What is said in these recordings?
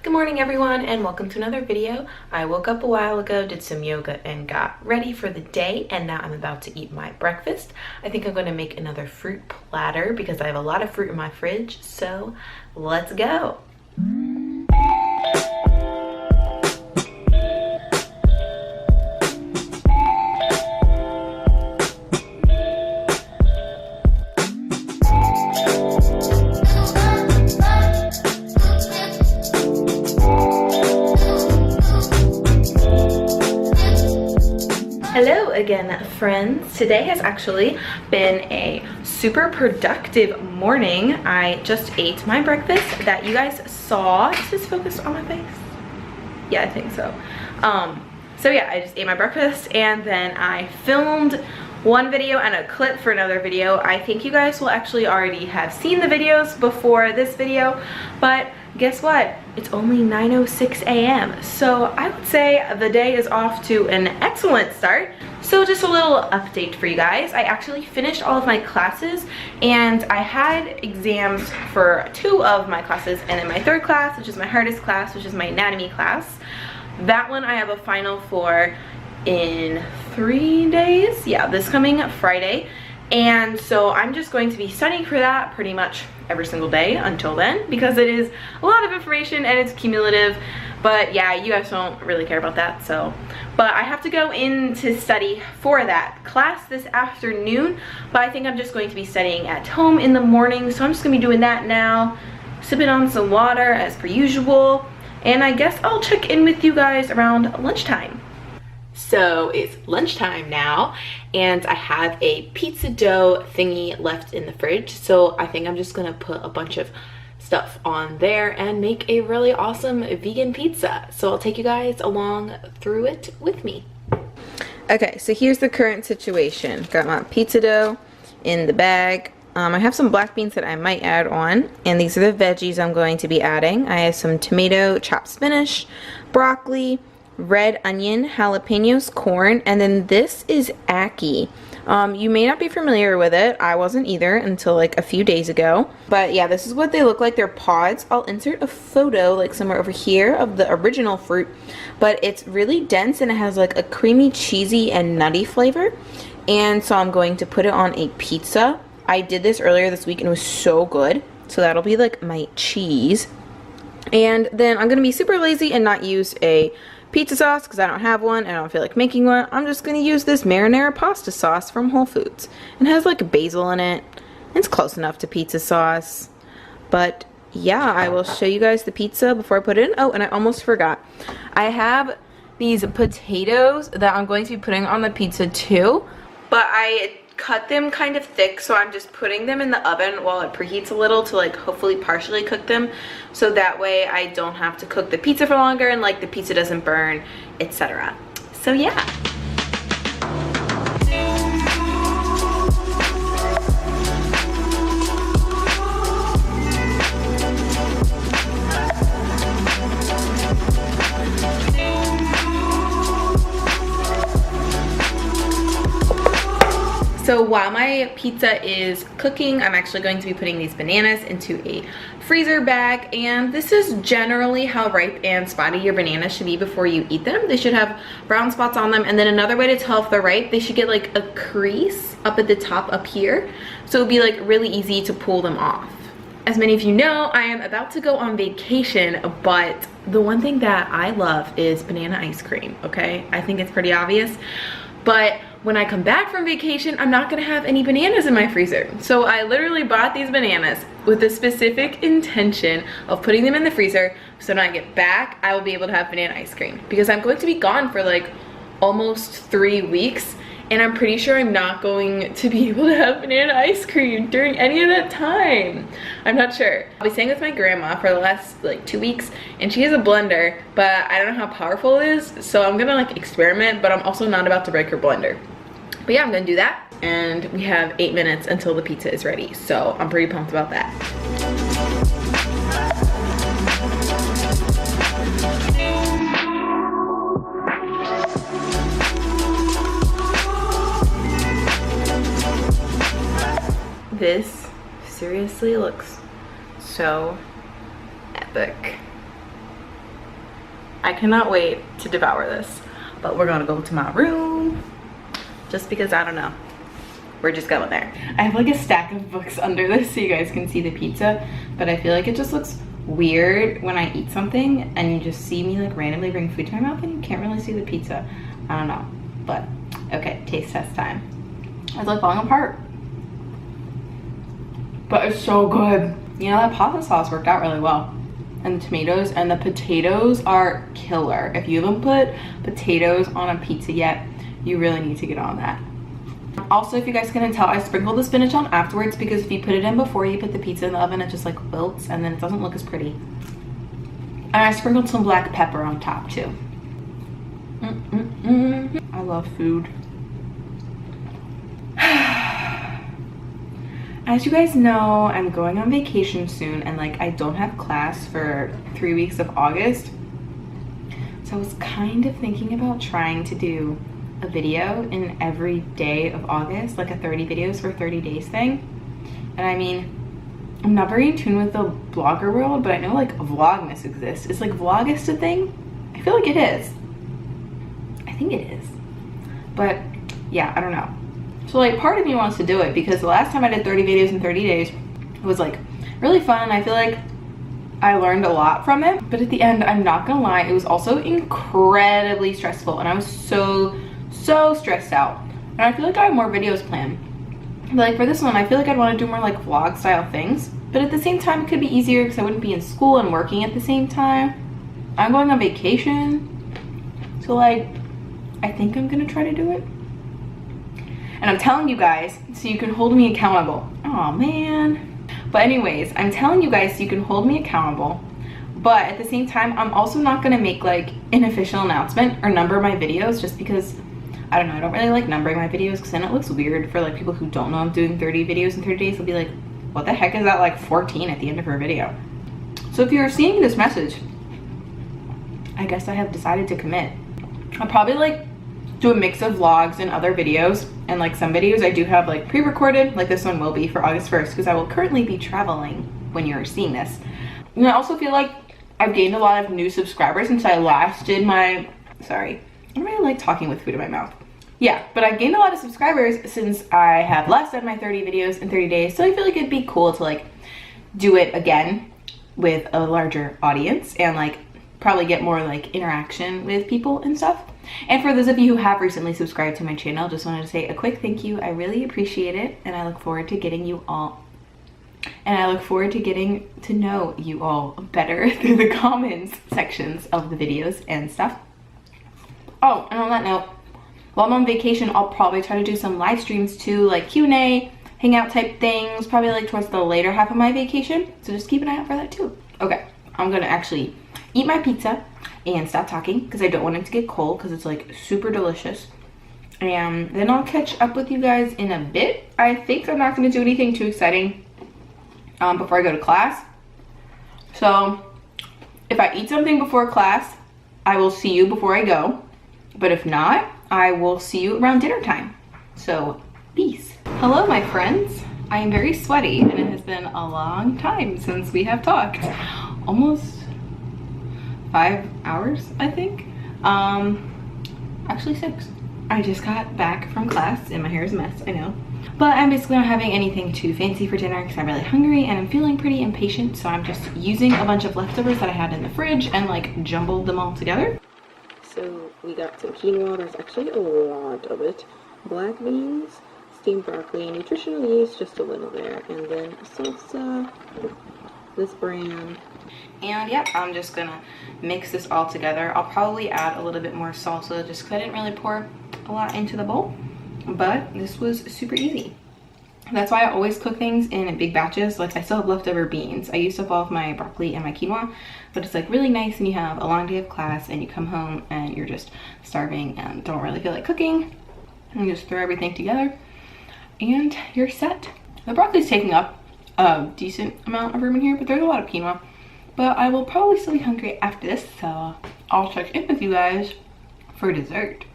Good morning everyone and welcome to another video. I woke up a while ago, did some yoga and got ready for the day, and now I'm about to eat my breakfast. I think I'm going to make another fruit platter because I have a lot of fruit in my fridge, so let's go. Hello again, friends. Today has actually been a super productive morning. I just ate my breakfast that you guys saw. Is this focused on my face? Yeah, I think so. So yeah, I just ate my breakfast and then I filmed one video and a clip for another video. I think you guys will actually already have seen the videos before this video, but guess what? It's only 9:06 a.m. So I would say the day is off to an excellent start. So just a little update for you guys. I actually finished all of my classes and I had exams for 2 of my classes, and then my 3rd class, which is my hardest class, which is my anatomy class. That one I have a final for in 3 days. Yeah, this coming Friday. And so I'm just going to be studying for that pretty much every single day until then, because it is a lot of information and it's cumulative. But yeah, you guys don't really care about that, so. But I have to go in to study for that class this afternoon, but I think I'm just going to be studying at home in the morning. So I'm just gonna be doing that now, sipping on some water as per usual. And I guess I'll check in with you guys around lunchtime. So it's lunchtime now and I have a pizza dough thingy left in the fridge, so I think I'm just gonna put a bunch of stuff on there and make a really awesome vegan pizza. So I'll take you guys along through it with me. Okay, so here's the current situation. Got my pizza dough in the bag. I have some black beans that I might add on, and these are the veggies I'm going to be adding. I have some tomato, chopped spinach, broccoli, red onion, jalapenos, corn, and then this is ackee. You may not be familiar with it. I wasn't either until like a few days ago. But yeah, this is what they look like. They're pods. I'll insert a photo like somewhere over here of the original fruit. But it's really dense and it has like a creamy, cheesy, and nutty flavor. And so I'm going to put it on a pizza. I did this earlier this week and it was so good. So that'll be like my cheese. And then I'm going to be super lazy and not use a pizza sauce because I don't have one and I don't feel like making one. I'm just going to use this marinara pasta sauce from Whole Foods. It has like basil in it. It's close enough to pizza sauce. But yeah, I will show you guys the pizza before I put it in. Oh, and I almost forgot. I have these potatoes that I'm going to be putting on the pizza too. But I cut them kind of thick, so I'm just putting them in the oven while it preheats a little to like hopefully partially cook them, so that way I don't have to cook the pizza for longer and like the pizza doesn't burn, etc. So yeah. So while my pizza is cooking, I'm actually going to be putting these bananas into a freezer bag, and this is generally how ripe and spotty your bananas should be before you eat them. They should have brown spots on them, and then another way to tell if they're ripe, they should get like a crease up at the top up here, so it'll be like really easy to pull them off. As many of you know, I am about to go on vacation, but the one thing that I love is banana ice cream, okay? I think it's pretty obvious, but when I come back from vacation, I'm not gonna have any bananas in my freezer. So I literally bought these bananas with the specific intention of putting them in the freezer, so when I get back, I will be able to have banana ice cream. Because I'm going to be gone for like almost 3 weeks, and I'm pretty sure I'm not going to be able to have banana ice cream during any of that time. I'm not sure. I'll be staying with my grandma for the last like 2 weeks, and she has a blender, but I don't know how powerful it is, so I'm gonna like experiment, but I'm also not about to break her blender. But yeah, I'm gonna do that, and we have 8 minutes until the pizza is ready, so I'm pretty pumped about that. This seriously looks so epic. I cannot wait to devour this. But we're gonna go to my room just because, I don't know. We're just going there. I have like a stack of books under this so you guys can see the pizza, but I feel like it just looks weird when I eat something and you just see me like randomly bring food to my mouth and you can't really see the pizza. I don't know, but okay, taste test time. It's like falling apart, but it's so good. You know, that pasta sauce worked out really well, and the tomatoes and the potatoes are killer. If you haven't put potatoes on a pizza yet, you really need to get on that. Also, if you guys couldn't tell, I sprinkled the spinach on afterwards because if you put it in before you put the pizza in the oven, it just like wilts and then it doesn't look as pretty. And I sprinkled some black pepper on top too. I love food. As you guys know, I'm going on vacation soon and like I don't have class for 3 weeks of August. So I was kind of thinking about trying to do a video in every day of August, like a 30 videos for 30 days thing. And I mean, I'm not very in tune with the blogger world, but I know like Vlogmas exists. Is like VLOGUST a thing? I feel like it is. I think it is. But yeah, I don't know. So like part of me wants to do it because the last time I did 30 videos in 30 days, it was like really fun and I feel like I learned a lot from it. But at the end, I'm not gonna lie, it was also incredibly stressful and I was so stressed out. And I feel like I have more videos planned. But like for this one, I feel like I'd want to do more like vlog style things. But at the same time, it could be easier because I wouldn't be in school and working at the same time. I'm going on vacation. So like, I think I'm gonna try to do it. And I'm telling you guys so you can hold me accountable. Oh man. But anyways, I'm telling you guys so you can hold me accountable. But at the same time, I'm also not gonna make like an official announcement or number my videos just because, I don't know, I don't really like numbering my videos because then it looks weird for like people who don't know I'm doing 30 videos in 30 days. They'll be like, what the heck is that like 14 at the end of her video? So if you're seeing this message, I guess I have decided to commit. I'll probably like do a mix of vlogs and other videos, and like some videos I do have like pre-recorded, like this one will be for August 1st because I will currently be traveling when you're seeing this. And I also feel like I've gained a lot of new subscribers since I last did my, sorry, I don't really like talking with food in my mouth. Yeah, but I've gained a lot of subscribers since I have last done my 30 videos in 30 days. So I feel like it'd be cool to like do it again with a larger audience and like probably get more like interaction with people and stuff. And for those of you who have recently subscribed to my channel, just wanted to say a quick thank you. I really appreciate it. And I look forward to getting you all, and I look forward to getting to know you all better through the comments sections of the videos and stuff. Oh, and on that note, while I'm on vacation, I'll probably try to do some live streams too, like Q&A, hangout type things, probably like towards the later half of my vacation. So just keep an eye out for that too. Okay, I'm gonna actually eat my pizza and stop talking because I don't want it to get cold because it's like super delicious. And then I'll catch up with you guys in a bit. I think I'm not gonna do anything too exciting before I go to class. So if I eat something before class, I will see you before I go. But if not, I will see you around dinner time. So peace. Hello, my friends. I am very sweaty and it has been a long time since we have talked. Almost 5 hours, I think. Actually 6. I just got back from class and my hair is a mess, I know. But I'm basically not having anything too fancy for dinner because I'm really hungry and I'm feeling pretty impatient. So I'm just using a bunch of leftovers that I had in the fridge and like jumbled them all together. So we got some quinoa, there's actually a lot of it. Black beans, steamed broccoli, nutritional yeast, just a little there. And then salsa, this brand. And yeah, I'm just gonna mix this all together. I'll probably add a little bit more salsa just because I didn't really pour a lot into the bowl. But this was super easy. That's why I always cook things in big batches. Like I still have leftover beans. I used up all of my broccoli and my quinoa, but it's like really nice and you have a long day of class and you come home and you're just starving and don't really feel like cooking. And you just throw everything together and you're set. The broccoli's taking up a decent amount of room in here, but there's a lot of quinoa. But I will probably still be hungry after this, so I'll check in with you guys for dessert.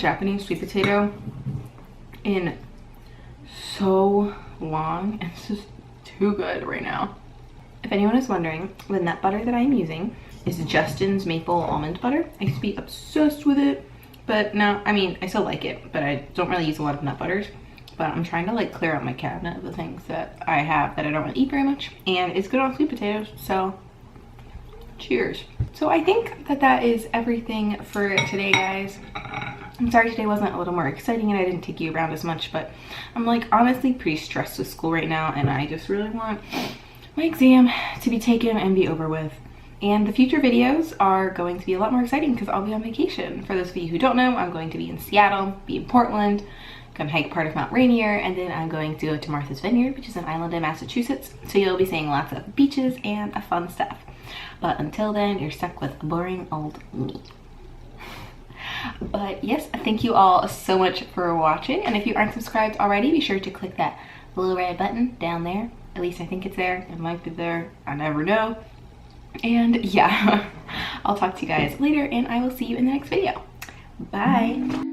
Japanese sweet potato in so long. It's just too good right now. If anyone is wondering, the nut butter that I'm using is Justin's maple almond butter. I used to be obsessed with it, but now, I mean, I still like it, but I don't really use a lot of nut butters. But I'm trying to like clear out my cabinet of the things that I have that I don't really eat very much, and it's good on sweet potatoes, so cheers. So I think that that is everything for today, guys. I'm sorry today wasn't a little more exciting and I didn't take you around as much, but I'm like honestly pretty stressed with school right now, and I just really want my exam to be taken and be over with. And the future videos are going to be a lot more exciting because I'll be on vacation. For those of you who don't know, I'm going to be in Seattle, be in Portland, gonna hike part of Mount Rainier, and then I'm going to go to Martha's Vineyard, which is an island in Massachusetts. So you'll be seeing lots of beaches and fun stuff. But until then, you're stuck with boring old me. But yes, thank you all so much for watching. And if you aren't subscribed already, be sure to click that little red button down there. At least I think it's there. It might be there. I never know. And yeah, I'll talk to you guys later, and I will see you in the next video. Bye.